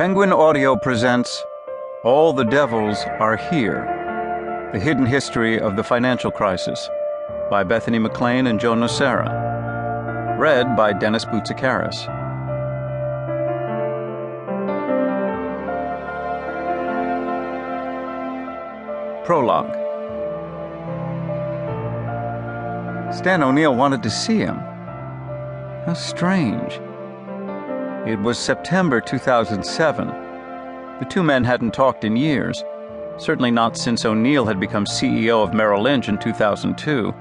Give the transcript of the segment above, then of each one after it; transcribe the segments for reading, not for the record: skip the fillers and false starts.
Penguin Audio presents All the Devils Are Here, The Hidden History of the Financial Crisis by Bethany Mclean and Joe Nocera. Read by Dennis Boutsikaris. Prologue. Stan O'Neill wanted to see him. How strange. It was September 2007. The two men hadn't talked in years, certainly not since O'Neill had become CEO of Merrill Lynch in 2002.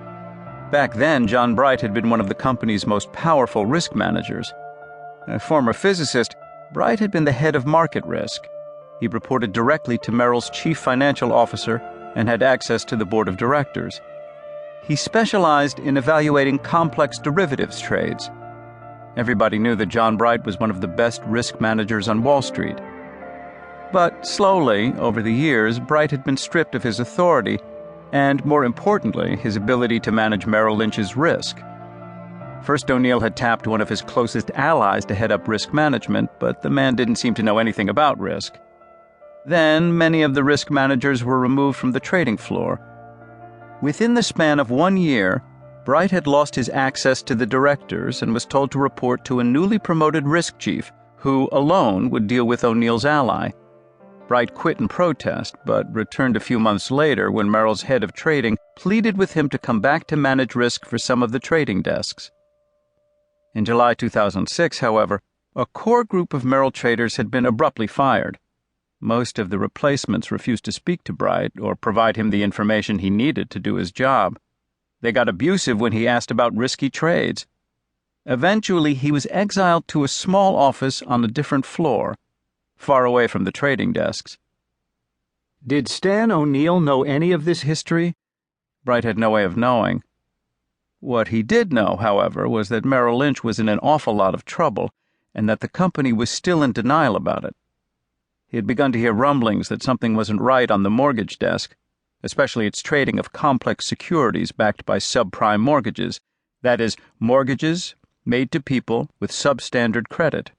Back then, John Bright had been one of the company's most powerful risk managers. A former physicist, Bright had been the head of market risk. He reported directly to Merrill's chief financial officer and had access to the board of directors. He specialized in evaluating complex derivatives trades. Everybody knew that John Bright was one of the best risk managers on Wall Street. But slowly, over the years, Bright had been stripped of his authority and, more importantly, his ability to manage Merrill Lynch's risk. First, O'Neill had tapped one of his closest allies to head up risk management, but the man didn't seem to know anything about risk. Then, many of the risk managers were removed from the trading floor. Within the span of 1 year, Bright had lost his access to the directors and was told to report to a newly promoted risk chief, who alone would deal with O'Neill's ally. Bright quit in protest, but returned a few months later when Merrill's head of trading pleaded with him to come back to manage risk for some of the trading desks. In July 2006, however, a core group of Merrill traders had been abruptly fired. Most of the replacements refused to speak to Bright or provide him the information he needed to do his job. They got abusive when he asked about risky trades. Eventually, he was exiled to a small office on a different floor, far away from the trading desks. Did Stan O'Neill know any of this history? Bright had no way of knowing. What he did know, however, was that Merrill Lynch was in an awful lot of trouble and that the company was still in denial about it. He had begun to hear rumblings that something wasn't right on the mortgage desk, especially its trading of complex securities backed by subprime mortgages, that is, mortgages made to people with substandard credit.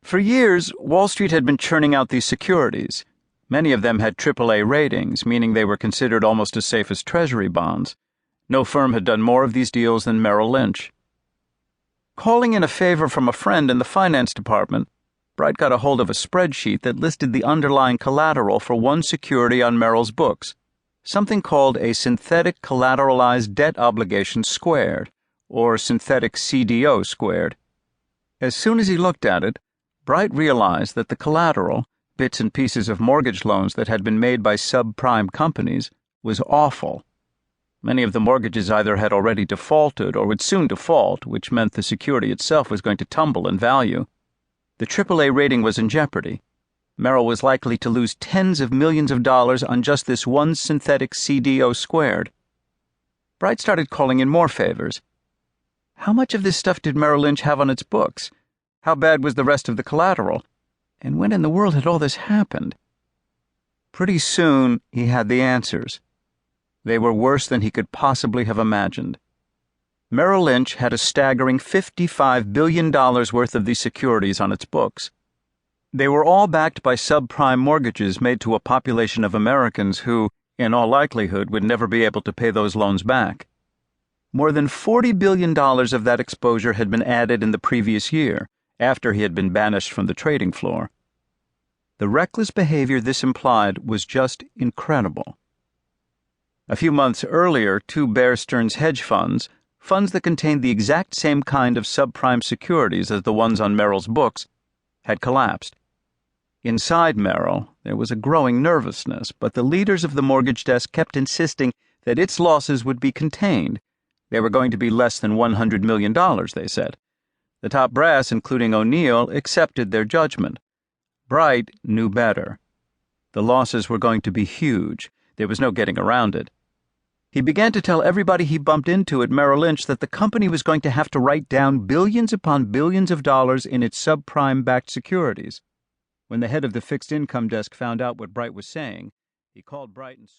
For years, Wall Street had been churning out these securities. Many of them had AAA ratings, meaning they were considered almost as safe as Treasury bonds. No firm had done more of these deals than Merrill Lynch. Calling in a favor from a friend in the finance department, Bright got a hold of a spreadsheet that listed the underlying collateral for one security on Merrill's books, something called a synthetic collateralized debt obligation squared, or synthetic CDO squared. As soon as he looked at it, Bright realized that the collateral, bits and pieces of mortgage loans that had been made by subprime companies, was awful. Many of the mortgages either had already defaulted or would soon default, which meant the security itself was going to tumble in value. The AAA rating was in jeopardy. Merrill was likely to lose tens of millions of dollars on just this one synthetic CDO squared. Bright started calling in more favors. How much of this stuff did Merrill Lynch have on its books? How bad was the rest of the collateral? And when in the world had all this happened? Pretty soon, he had the answers. They were worse than he could possibly have imagined. Merrill Lynch had a staggering $55 billion worth of these securities on its books. They were all backed by subprime mortgages made to a population of Americans who, in all likelihood, would never be able to pay those loans back. More than $40 billion of that exposure had been added in the previous year, after he had been banished from the trading floor. The reckless behavior this implied was just incredible. A few months earlier, two Bear Stearns hedge funds that contained the exact same kind of subprime securities as the ones on Merrill's books, had collapsed. Inside Merrill, there was a growing nervousness, but the leaders of the mortgage desk kept insisting that its losses would be contained. They were going to be less than $100 million, they said. The top brass, including O'Neill, accepted their judgment. Bright knew better. The losses were going to be huge. There was no getting around it. He began to tell everybody he bumped into at Merrill Lynch that the company was going to have to write down billions upon billions of dollars in its subprime-backed securities. When the head of the fixed income desk found out what Bright was saying, he called Bright and